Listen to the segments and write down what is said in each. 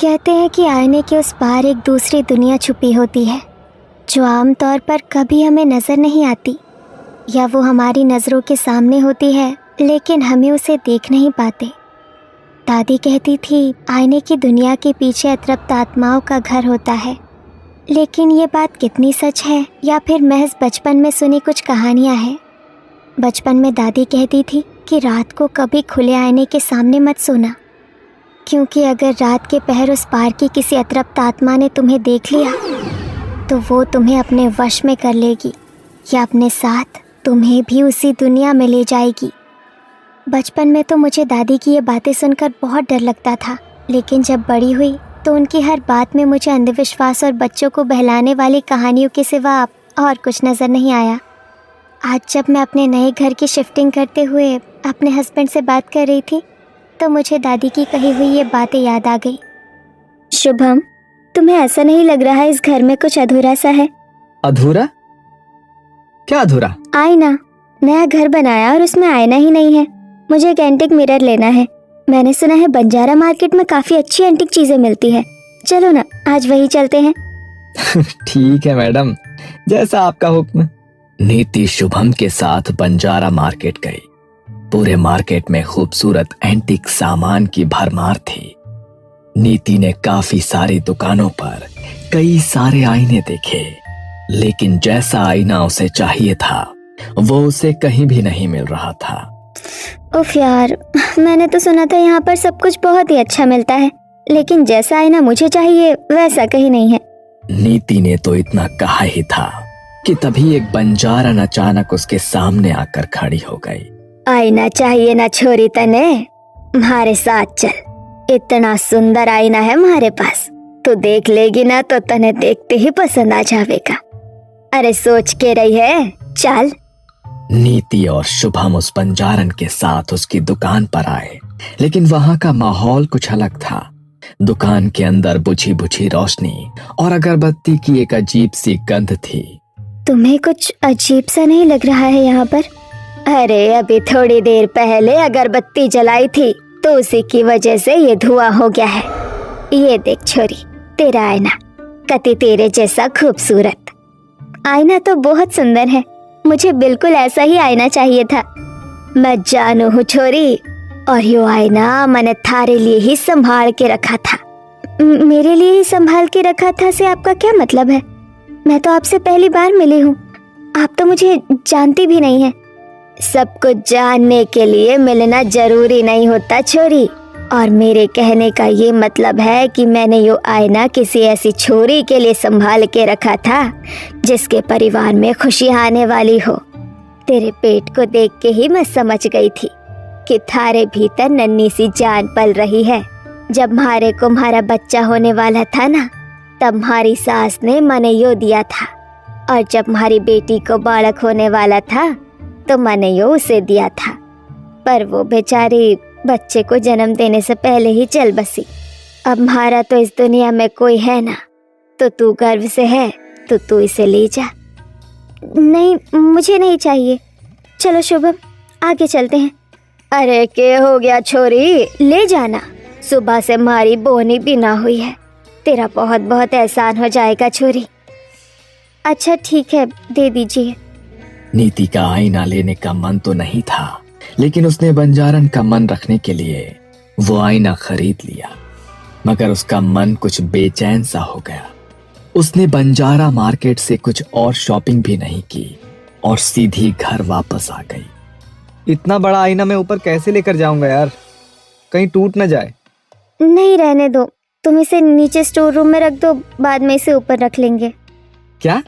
कहते हैं कि आईने के उस पार एक दूसरी दुनिया छुपी होती है जो आमतौर पर कभी हमें नज़र नहीं आती, या वो हमारी नज़रों के सामने होती है लेकिन हमें उसे देख नहीं पाते। दादी कहती थी आईने की दुनिया के पीछे अतृप्त आत्माओं का घर होता है, लेकिन ये बात कितनी सच है या फिर महज बचपन में सुनी कुछ कहानियाँ हैं। बचपन में दादी कहती थी कि रात को कभी खुले आईने के सामने मत सोना, क्योंकि अगर रात के पहर उस पार की किसी अतृप्त आत्मा ने तुम्हें देख लिया तो वो तुम्हें अपने वश में कर लेगी या अपने साथ तुम्हें भी उसी दुनिया में ले जाएगी। बचपन में तो मुझे दादी की ये बातें सुनकर बहुत डर लगता था, लेकिन जब बड़ी हुई तो उनकी हर बात में मुझे अंधविश्वास और बच्चों को बहलाने वाली कहानियों के सिवा और कुछ नज़र नहीं आया। आज जब मैं अपने नए घर की शिफ्टिंग करते हुए अपने हस्बैंड से बात कर रही थी तो मुझे दादी की कही हुई ये बातें याद आ गई। शुभम, तुम्हें ऐसा नहीं लग रहा है इस घर में कुछ अधूरा सा है? अधूरा? क्या अधूरा? आईना। नया घर बनाया और उसमें आईना ही नहीं है। मुझे एक एंटिक मिरर लेना है। मैंने सुना है बंजारा मार्केट में काफी अच्छी एंटिक चीजें मिलती है। चलो ना, आज वही चलते हैं। ठीक है मैडम, जैसा आपका हुक्म। नीति शुभम के साथ बंजारा मार्केट गई। पूरे मार्केट में खूबसूरत एंटिक सामान की भरमार थी। नीति ने काफी सारी दुकानों पर कई सारे आईने देखे, लेकिन जैसा आईना उसे चाहिए था वो उसे कहीं भी नहीं मिल रहा था। उफ यार, मैंने तो सुना था यहाँ पर सब कुछ बहुत ही अच्छा मिलता है, लेकिन जैसा आईना मुझे चाहिए वैसा कहीं नहीं है। नीति ने तो इतना कहा ही था कि तभी एक बंजारन अचानक उसके सामने आकर खड़ी हो गई। आईना चाहिए ना छोरी तने? हमारे साथ चल, इतना सुंदर आईना है हमारे पास। तू देख लेगी ना तो तने देखते ही पसंद आ जाएगा। अरे सोच के रही है, चल। नीति और शुभम उस बंजारन के साथ उसकी दुकान पर आए, लेकिन वहां का माहौल कुछ अलग था। दुकान के अंदर बुझी बुझी रोशनी और अगरबत्ती की एक अजीब सी गंध थी। तुम्हें कुछ अजीब सा नहीं लग रहा है यहाँ पर? अरे अभी थोड़ी देर पहले अगरबत्ती जलाई थी तो उसी की वजह से ये धुआं हो गया है। ये देख छोरी, तेरा आईना कति तेरे जैसा खूबसूरत। आईना तो बहुत सुंदर है, मुझे बिल्कुल ऐसा ही आईना चाहिए था। मैं जानू हूँ छोरी, और यो आईना मैंने थारे लिए ही संभाल के रखा था। मेरे लिए ही संभाल के रखा था से आपका क्या मतलब है? मैं तो आपसे पहली बार मिली हूँ, आप तो मुझे जानती भी नहीं है। सब कुछ जानने के लिए मिलना जरूरी नहीं होता छोरी, और मेरे कहने का ये मतलब है कि मैंने यो आईना किसी ऐसी छोरी के लिए संभाल के रखा था जिसके परिवार में खुशी आने वाली हो। तेरे पेट को देख के ही मैं समझ गई थी कि थारे भीतर नन्ही सी जान पल रही है। जब म्हारे को म्हारा बच्चा होने वाला था ना, तब म्हारी सास ने मने यो दिया था, और जब म्हारी बेटी को बालक होने वाला था तो मैंने यो उसे दिया था, पर वो बेचारी बच्चे को जन्म देने से पहले ही चल बसी। अब म्हारा तो इस दुनिया में कोई है ना, तो तू गर्व से है तो तू इसे ले जा। नहीं, मुझे नहीं चाहिए। चलो शुभम, आगे चलते हैं। अरे क्या हो गया छोरी, ले जाना। सुबह से हमारी बोनी भी ना हुई है, तेरा बहुत बहुत एहसान हो जाएगा छोरी। अच्छा ठीक है, दे दीजिए। नीति का आईना लेने का मन तो नहीं था, लेकिन उसने बंजारन का मन रखने के लिए वो आईना खरीद लिया। मगर उसका मन कुछ बेचैन सा हो गया। उसने बंजारा मार्केट से कुछ और शॉपिंग भी नहीं की और सीधी घर वापस आ गई। इतना बड़ा आईना मैं ऊपर कैसे लेकर जाऊंगा यार, कहीं टूट न जाए। नहीं, रहने दो, तुम इसे नीचे स्टोर रूम में रख दो, बाद में इसे ऊपर रख लेंगे। क्या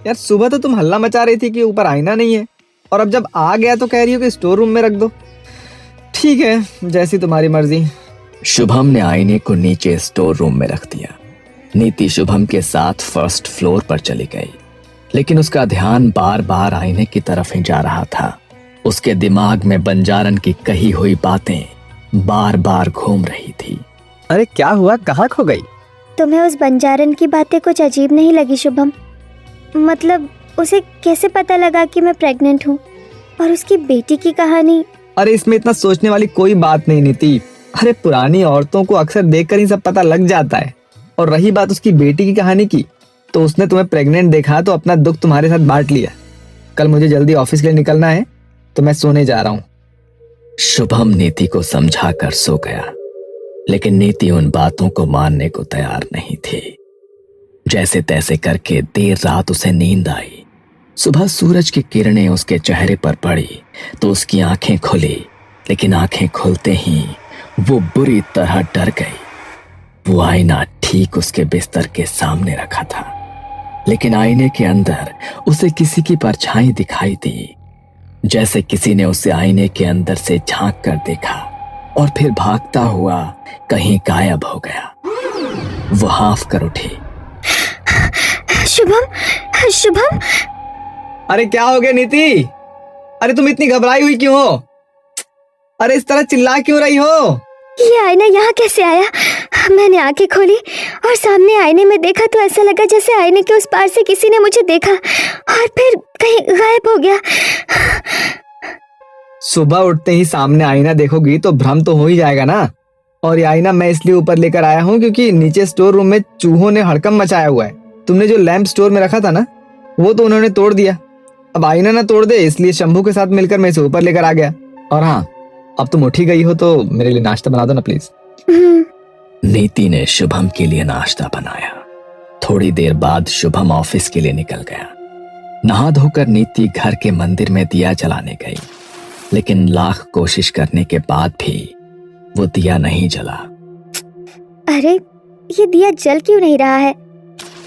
यार, सुबह तो तुम हल्ला मचा रही थी कि ऊपर आईना नहीं है, और अब जब आ गया तो कह रही हो कि स्टोर रूम में रख दो। ठीक है, जैसी तुम्हारी मर्जी। शुभम ने आईने को नीचे स्टोर रूम में रख दिया। नीति शुभम के साथ फर्स्ट फ्लोर पर चली गई, लेकिन उसका ध्यान बार बार आईने की तरफ ही जा रहा था। उसके दिमाग में बंजारन की कही हुई बातें बार बार घूम रही थी। अरे क्या हुआ, कहाँ खो गई? तुम्हें उस बंजारन की बातें कुछ अजीब नहीं लगी शुभम? मतलब उसे कैसे पता लगा कि मैं प्रेग्नेंट हूँ? और उसकी बेटी की कहानी? अरे इसमें इतना सोचने वाली कोई बात नहीं नीति, अरे पुरानी औरतों को अक्सर देखकर ही सब पता लग जाता है। और रही बात उसकी बेटी की कहानी की, तो उसने तुम्हें प्रेग्नेंट देखा तो अपना दुख तुम्हारे साथ बांट लिया। कल मुझे जल्दी ऑफिस के लिए निकलना है, तो मैं सोने जा रहा हूँ। शुभम नीति को समझा कर सो गया, लेकिन नीति उन बातों को मानने को तैयार नहीं थी। जैसे तैसे करके देर रात उसे नींद आई। सुबह सूरज की किरणें उसके चेहरे पर पड़ी तो उसकी आंखें खुली, लेकिन आंखें खुलते ही वो बुरी तरह डर गई। वो आईना ठीक उसके बिस्तर के सामने रखा था, लेकिन आईने के अंदर उसे किसी की परछाई दिखाई दी, जैसे किसी ने उसे आईने के अंदर से झांक कर देखा और फिर भागता हुआ कहीं गायब हो गया। वो हाफ कर उठी। शुभम, शुभम। अरे क्या हो गया नीति? अरे तुम इतनी घबराई हुई क्यों हो? अरे इस तरह चिल्ला क्यों रही हो? ये आईना यहाँ कैसे आया? मैंने आंखें खोली और सामने आईने में देखा तो ऐसा लगा जैसे आईने के उस पार से किसी ने मुझे देखा और फिर कहीं गायब हो गया। सुबह उठते ही सामने आईना देखोगी तो भ्रम तो हो ही जाएगा ना। और ये आईना मैं इसलिए ऊपर लेकर आया हूँ क्योंकि नीचे स्टोर रूम में चूहों ने हड़कंप मचाया हुआ है। तुमने जो लैंप स्टोर में रखा था ना, वो तो उन्होंने तोड़ दिया। अब आईना ना तोड़ दे, इसलिए शंभू के साथ मिलकर मैं इसे ऊपर लेकर आ गया। और हाँ, अब तुम उठी गई हो तो मेरे लिए नाश्ता बना दो ना प्लीज। नीति ने शुभम के लिए नाश्ता बनाया। थोड़ी देर बाद शुभम ऑफिस के लिए निकल गया। नहा धोकर नीति घर के मंदिर में दिया जलाने गई, लेकिन लाख कोशिश करने के बाद भी वो दिया नहीं जला। अरे ये दिया जल क्यों नहीं रहा है?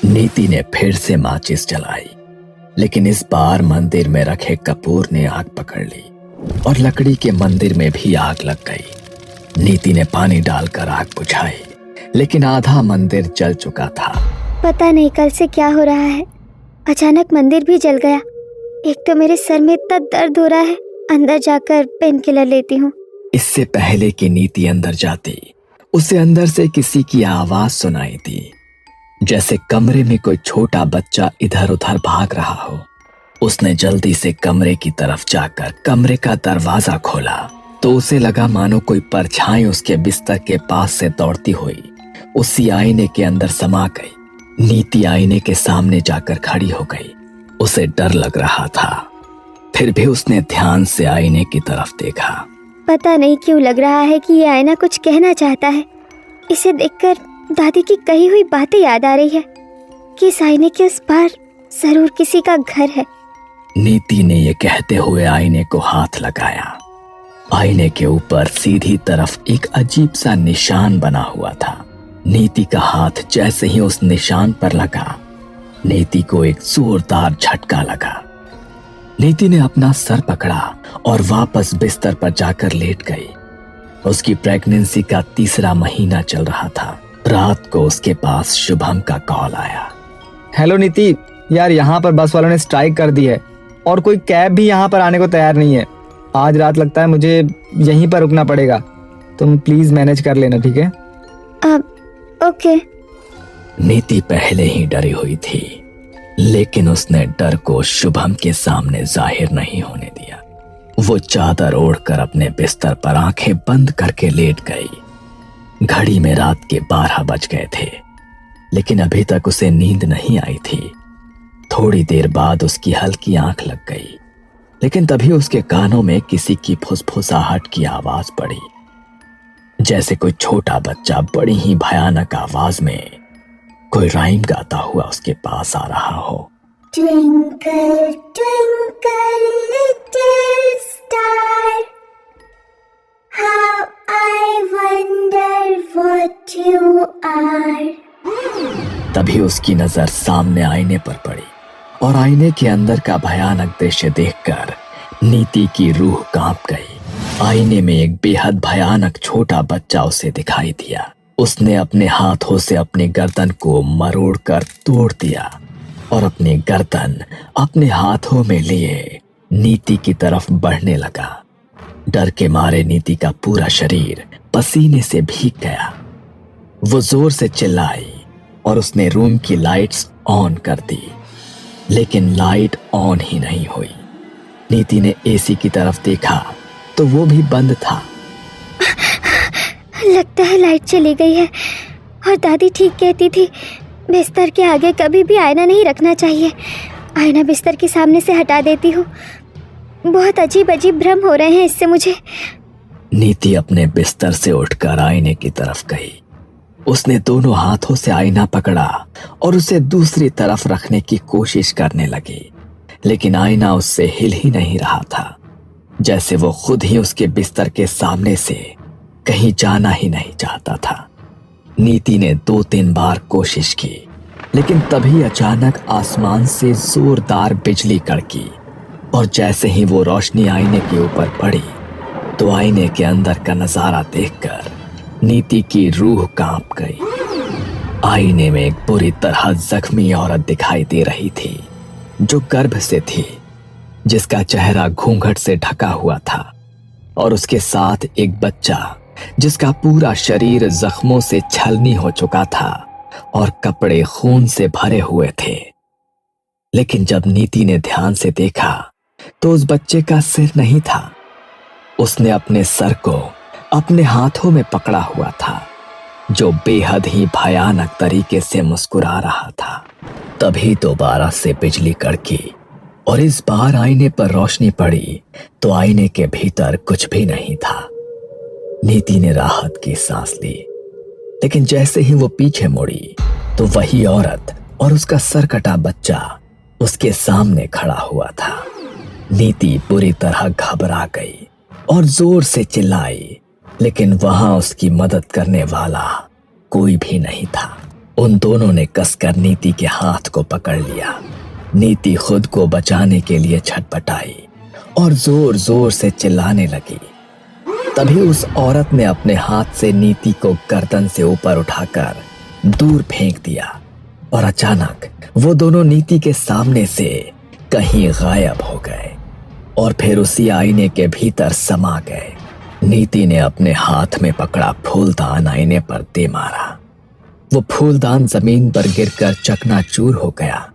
नीति ने फिर से माचिस जलाई, लेकिन इस बार मंदिर में रखे कपूर ने आग पकड़ ली और लकड़ी के मंदिर में भी आग लग गई। नीति ने पानी डालकर आग बुझाई, लेकिन आधा मंदिर जल चुका था। पता नहीं कल से क्या हो रहा है, अचानक मंदिर भी जल गया। एक तो मेरे सर में इतना दर्द हो रहा है, अंदर जाकर पेन किलर लेती हूँ। इससे पहले कि नीति अंदर जाती, उसे अंदर से किसी की आवाज सुनाई दी, जैसे कमरे में कोई छोटा बच्चा इधर उधर भाग रहा हो। उसने जल्दी से कमरे की तरफ जाकर कमरे का दरवाजा खोला तो उसे लगा मानो कोई परछाई उसके बिस्तर के पास से दौड़ती हुई उसी आईने के अंदर समा गई। नीति आईने के सामने जाकर खड़ी हो गई। उसे डर लग रहा था, फिर भी उसने ध्यान से आईने की तरफ देखा। पता नहीं क्यों लग रहा है कि ये आईना कुछ कहना चाहता है। इसे देखकर दादी की कही हुई बातें याद आ रही है कि इस आईने के उस पार जरूर किसी का घर है। नीति ने यह कहते हुए आईने को हाथ लगाया। आईने के ऊपर सीधी तरफ एक अजीब सा निशान बना हुआ था। नीति का हाथ जैसे ही उस निशान पर लगा, नीति को एक जोरदार झटका लगा। नीति ने अपना सर पकड़ा और वापस बिस्तर पर जाकर लेट गई। उसकी प्रेगनेंसी का 3रा महीना चल रहा था। रात को उसके पास शुभम का कॉल आया। हेलो नीति, यार यहाँ पर बस वालों ने स्ट्राइक कर दी है और कोई कैब भी यहाँ पर आने को तैयार नहीं है। आज रात लगता है मुझे यहीं पर रुकना पड़ेगा। तुम प्लीज मैनेज कर लेना, ठीक है? ओके। नीति पहले ही डरी हुई थी, लेकिन उसने डर को शुभम के सामने जाहिर नहीं होने दिया। वो चादर ओढ़कर अपने बिस्तर पर आंखें बंद करके लेट गई। घड़ी में रात के 12 बज गए थे, लेकिन अभी तक उसे नींद नहीं आई थी। थोड़ी देर बाद उसकी हल्की आंख लग गई, लेकिन तभी उसके कानों में किसी की फुसफुसाहट की आवाज पड़ी, जैसे कोई छोटा बच्चा बड़ी ही भयानक आवाज में कोई राइम गाता हुआ उसके पास आ रहा हो। Twinkle, twinkle, little star, how I wonder what you are. तभी उसकी नजर सामने आईने पर पड़ी और आईने के अंदर का भयानक दृश्य देखकर नीति की रूह कांप गई। आईने में एक बेहद भयानक छोटा बच्चा उसे दिखाई दिया। उसने अपने हाथों से अपनी गर्दन को मरोड़कर तोड़ दिया और अपनी गर्दन अपने हाथों में लिए नीति की तरफ बढ़ने लगा। डर के मारे नीति का पूरा शरीर पसीने से भीग गया। वो जोर से चिल्लाई और उसने रूम की लाइट्स ऑन कर दी, लेकिन लाइट ऑन ही नहीं हुई। नीति ने एसी की तरफ देखा तो वो भी बंद था। लगता है लाइट चली गई है। और दादी ठीक कहती थी, बिस्तर के आगे कभी भी आईना नहीं रखना चाहिए। आईना बिस्तर के सामने से हटा देती हूँ। बहुत अजीब अजीब भ्रम हो रहे हैं इससे मुझे। नीति अपने बिस्तर से उठकर आईने की तरफ गई। उसने दोनों हाथों से आईना पकड़ा और उसे दूसरी तरफ रखने की कोशिश करने लगी, लेकिन आईना उससे हिल ही नहीं रहा था, जैसे वो खुद ही उसके बिस्तर के सामने से कहीं जाना ही नहीं चाहता था। नीति ने 2-3 बार कोशिश की, लेकिन तभी अचानक आसमान से जोरदार बिजली कड़की और जैसे ही वो रोशनी आईने के ऊपर पड़ी तो आईने के अंदर का नजारा देखकर नीति की रूह कांप गई। आईने में एक बुरी तरह जख्मी औरत दिखाई दे रही थी, जो गर्भ से थी, जिसका चेहरा घूंघट से ढका हुआ था, और उसके साथ एक बच्चा जिसका पूरा शरीर जख्मों से छलनी हो चुका था और कपड़े खून से भरे हुए थे। लेकिन जब नीति ने ध्यान से देखा तो उस बच्चे का सिर नहीं था। उसने अपने सर को अपने हाथों में पकड़ा हुआ था, जो बेहद ही भयानक तरीके से मुस्कुरा रहा था। तभी दोबारा से बिजली कड़की और इस बार आईने पर रोशनी पड़ी तो आईने के भीतर कुछ भी नहीं था। नीति ने राहत की सांस ली, लेकिन जैसे ही वो पीछे मुड़ी तो वही औरत और उसका सर कटा बच्चा उसके सामने खड़ा हुआ था। नीति बुरी तरह घबरा गई और जोर से चिल्लाई, लेकिन वहां उसकी मदद करने वाला कोई भी नहीं था। उन दोनों ने कसकर नीति के हाथ को पकड़ लिया। नीति खुद को बचाने के लिए छटपटाई और जोर जोर से चिल्लाने लगी। तभी उस औरत ने अपने हाथ से नीति को गर्दन से ऊपर उठाकर दूर फेंक दिया और अचानक वो दोनों नीति के सामने से कहीं गायब हो गए और फिर उसी आईने के भीतर समा गए। नीति ने अपने हाथ में पकड़ा फूलदान आईने पर दे मारा। वो फूलदान जमीन पर गिरकर चकनाचूर हो गया,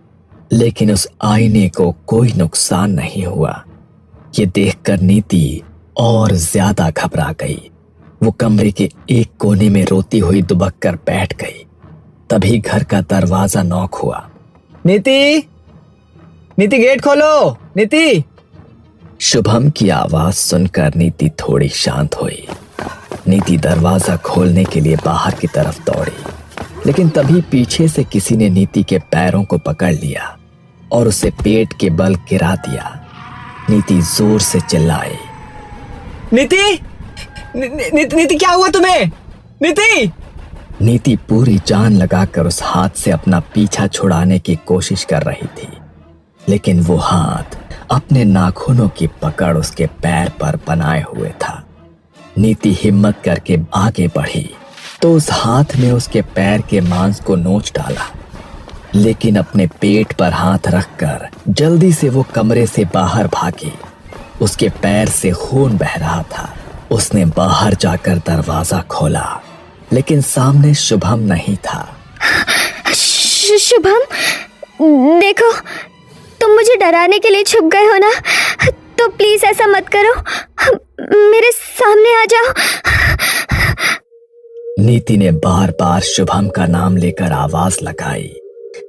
लेकिन उस आईने को कोई नुकसान नहीं हुआ। ये देखकर नीति और ज्यादा घबरा गई। वो कमरे के एक कोने में रोती हुई दुबक कर बैठ गई। तभी घर का दरवाजा नॉक हुआ। नीति, नीति गेट खोलो, नीति। शुभम की आवाज सुनकर नीति थोड़ी शांत हुई। नीति दरवाजा खोलने के लिए बाहर की तरफ दौड़ी, लेकिन तभी पीछे से किसी ने नीति के पैरों को पकड़ लिया और उसे पेट के बल गिरा दिया। नीति जोर से चिल्लाई, नीति, नीति क्या हुआ तुम्हें? नीति! नीति पूरी जान लगाकर उस हाथ से अपना पीछा छुड़ाने की कोशिश कर रही थी, लेकिन वो हाथ अपने नाखूनों की पकड़ उसके पैर पर बनाए हुए था। नीति हिम्मत करके आगे बढ़ी तो उस हाथ ने उसके पैर के मांस को नोच डाला, लेकिन अपने पेट पर हाथ रखकर जल्दी से वो कमरे से बाहर भागी। उसके पैर से खून बह रहा था। उसने बाहर जाकर दरवाजा खोला, लेकिन सामने शुभम नहीं था। शुभम, देखो, तुम मुझे डराने के लिए छुप गए हो ना, तो प्लीज ऐसा मत करो, मेरे सामने आ जाओ। नीति ने बार बार शुभम का नाम लेकर आवाज लगाई,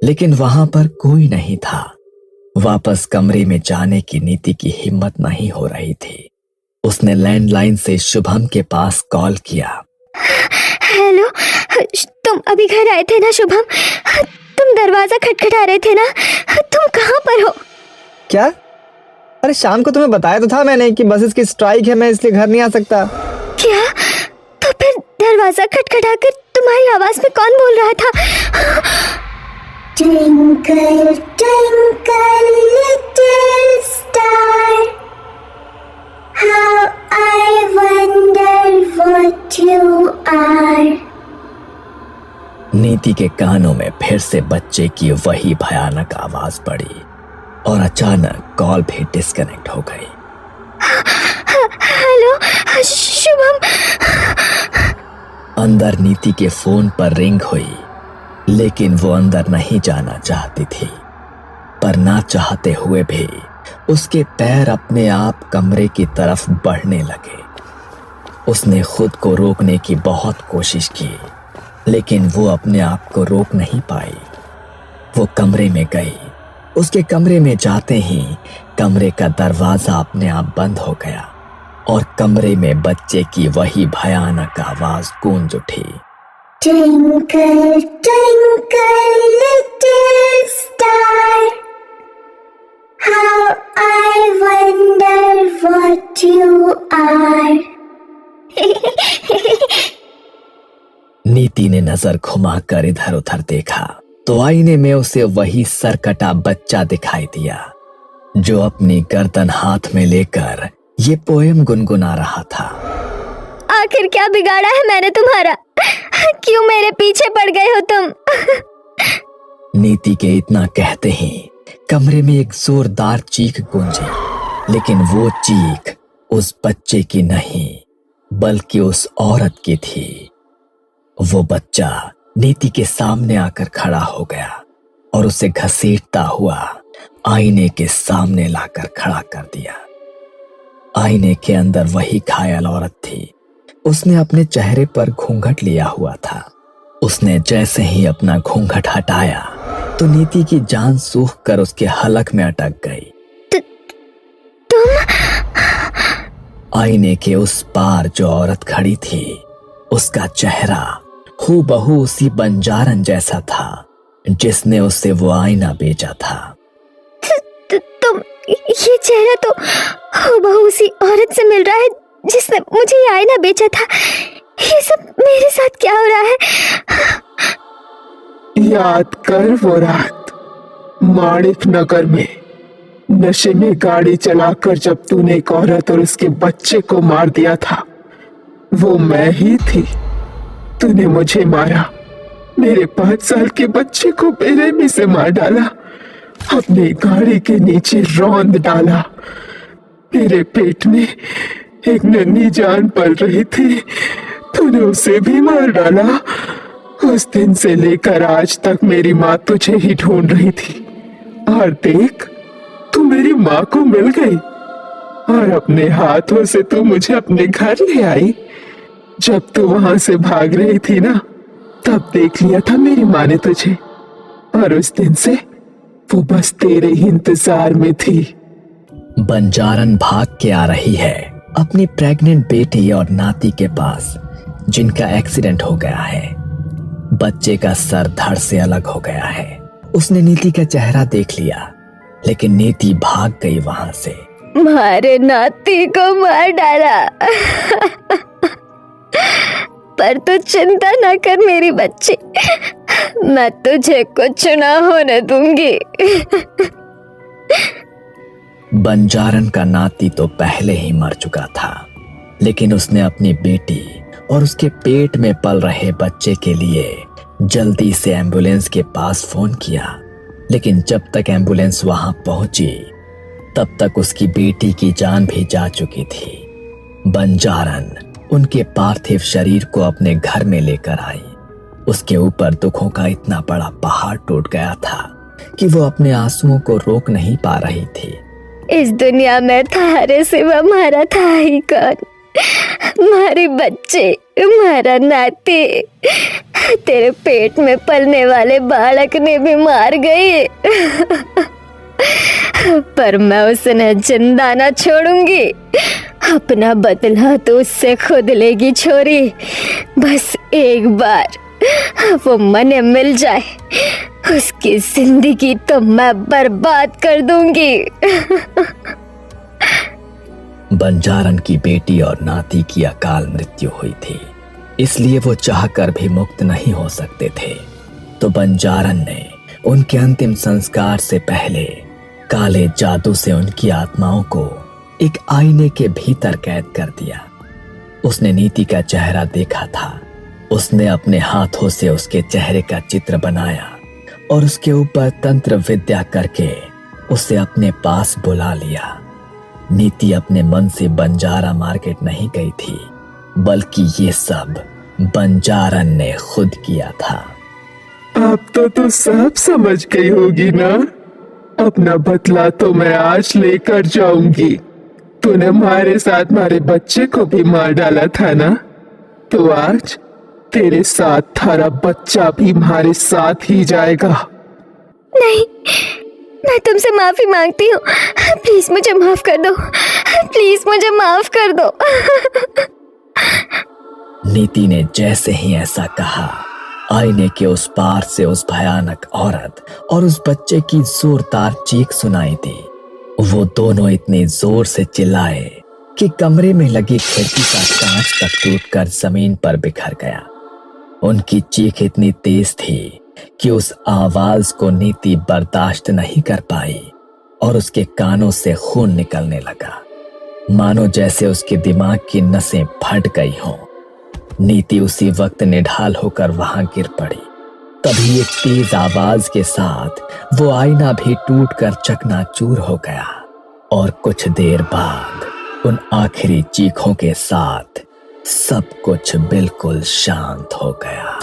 लेकिन वहां पर कोई नहीं था। वापस कमरे में जाने की नीति की हिम्मत नहीं हो रही थी। उसने लैंडलाइन से शुभम के पास कॉल किया। हेलो, तुम अभी घर आए थे ना शुभम? तुम दरवाजा खटखटा रहे थे ना, तुम कहाँ पर हो? क्या? अरे शाम को तुम्हें बताया तो था मैंने कि बसेस की स्ट्राइक है, मैं इसलिए घर नहीं आ सकता। क्या? तो फिर दरवाजा खटखटाकर तुम्हारी आवाज में कौन बोल रहा था? Twinkle, twinkle, little star, how I wonder what you are. नीति के कानों में फिर से बच्चे की वही भयानक आवाज पड़ी और अचानक कॉल भी डिस्कनेक्ट हो गई। हेलो शुभम। अंदर नीति के फोन पर रिंग हुई, लेकिन वो अंदर नहीं जाना चाहती थी। पर ना चाहते हुए भी उसके पैर अपने आप कमरे की तरफ बढ़ने लगे। उसने खुद को रोकने की बहुत कोशिश की, लेकिन वो अपने आप को रोक नहीं पाई। वो कमरे में गई। उसके कमरे में जाते ही कमरे का दरवाजा अपने आप बंद हो गया और कमरे में बच्चे की वही भयानक आवाज गूंज उठी। Twinkle, twinkle, little star, how I wonder what you are. नीति ने नजर घुमाकर इधर उधर देखा तो आईने में उसे वही सरकटा बच्चा दिखाई दिया जो अपनी गर्दन हाथ में लेकर ये पोयम गुनगुना रहा था। आखिर क्या बिगाड़ा है मैंने तुम्हारा? क्यों मेरे पीछे पड़ गए हो तुम? नीति के इतना कहते ही कमरे में एक जोरदार चीख गूंजी, लेकिन वो चीख उस बच्चे की नहीं बल्कि उस औरत की थी। वो बच्चा नीति के सामने आकर खड़ा हो गया और उसे घसीटता हुआ आईने के सामने लाकर खड़ा कर दिया। आईने के अंदर वही घायल औरत थी। उसने अपने चेहरे पर घूंघट लिया हुआ था। उसने जैसे ही अपना घूंघट हटाया तो नीति की जान सूख कर उसके हलक में अटक गई। तुम? आईने के उस पार जो औरत खड़ी थी, उसका चेहरा हूबहू उसी बंजारन जैसा था जिसने उसे वो आईना बेचा था। तुम? ये चेहरा तो हूबहू उसी औरत से मिल रहा है जिसने मुझे ये आईना बेचा था। ये सब मेरे साथ क्या हो रहा है? याद कर वो रात माणिक नगर में नशे में गाड़ी चलाकर जब तूने एक औरत और उसके बच्चे को मार दिया था। वो मैं ही थी। तूने मुझे मारा, मेरे 5 साल के बच्चे को बेरहमी से मार डाला, अपनी गाड़ी के नीचे रौंद डाला। मेरे पेट में एक नन्ही जान पल रही थी, तूने उसे भी मार डाला। उस दिन से लेकर आज तक मेरी माँ तुझे ही ढूंढ रही थी और देख, तू मेरी माँ को मिल गई और अपने हाथों से तू मुझे अपने घर ले आई। जब तू वहां से भाग रही थी ना, तब देख लिया था मेरी माँ ने तुझे और उस दिन से वो बस तेरे ही इंतजार में थी। बंजारन भाग के आ रही है अपनी प्रेग्नेंट बेटी और नाती के पास जिनका एक्सीडेंट हो गया है। बच्चे का सर धड़ से अलग हो गया है। उसने नीति का चेहरा देख लिया, लेकिन नीति भाग गई वहां से। मारे नाती को मार डाला। पर तू चिंता ना कर मेरी बच्ची, मैं तुझे कुछ ना होने दूंगी। बंजारन का नाती तो पहले ही मर चुका था, लेकिन उसने अपनी बेटी और उसके पेट में पल रहे बच्चे के लिए जल्दी से एम्बुलेंस के पास फोन किया। लेकिन जब तक एम्बुलेंस वहां पहुंची तब तक उसकी बेटी की जान भी जा चुकी थी। बंजारन उनके पार्थिव शरीर को अपने घर में लेकर आई। उसके ऊपर दुखों का इतना बड़ा पहाड़ टूट गया था कि वो अपने आंसुओं को रोक नहीं पा रही थी। इस दुनिया में थारे सिवा हमारा था ही कौन? हमारे बच्चे, हमारा नाती, तेरे पेट में पलने वाले बालक ने भी मार गई। पर मैं उसे जिंदा न छोड़ूंगी। अपना बदला तो उससे खुद लेगी छोरी। बस एक बार वो मने मिल जाए, उसकी जिंदगी तो मैं बर्बाद कर दूंगी। बंजारन की बेटी और नाती की अकाल मृत्यु हुई थी, इसलिए वो चाहकर भी मुक्त नहीं हो सकते थे। तो बंजारन ने उनके अंतिम संस्कार से पहले काले जादू से उनकी आत्माओं को एक आईने के भीतर कैद कर दिया। उसने नीति का चेहरा देखा था। उसने अपने हाथों से उसके चेहरे का चित्र बनाया और उसके ऊपर तंत्र विद्या करके उसे अपने पास बुला लिया। नीति अपने मन से बंजारा मार्केट नहीं गई थी, बल्कि ये सब बंजारन ने खुद किया था। अब तो तू सब समझ गई होगी ना। अपना बदला तो मैं आज लेकर जाऊंगी। तूने हमारे साथ हमारे बच्चे को भी मार डाला था ना, तो आज तेरे साथ थारा बच्चा भी हमारे साथ ही जाएगा। नहीं, मैं तुमसे माफी मांगती हूँ। प्लीज मुझे माफ कर दो, प्लीज मुझे माफ कर दो। नीति ने जैसे ही ऐसा कहा, आईने के उस पार से उस भयानक औरत और उस बच्चे की जोरदार चीख सुनाई दी। वो दोनों इतनी जोर से चिल्लाए कि कमरे में लगी खिड़की का कांच तक टूटकर जमीन पर बिखर गया। उनकी चीख इतनी तेज थी कि उस आवाज को नीति बर्दाश्त नहीं कर पाई और उसके कानों से खून निकलने लगा, मानो जैसे उसके दिमाग की नसें फट गई हों। नीति उसी वक्त निढाल होकर वहां गिर पड़ी। तभी एक तेज आवाज के साथ वो आईना भी टूटकर चकनाचूर हो गया और कुछ देर बाद उन आखिरी चीखों के साथ सब कुछ बिल्कुल शांत हो गया।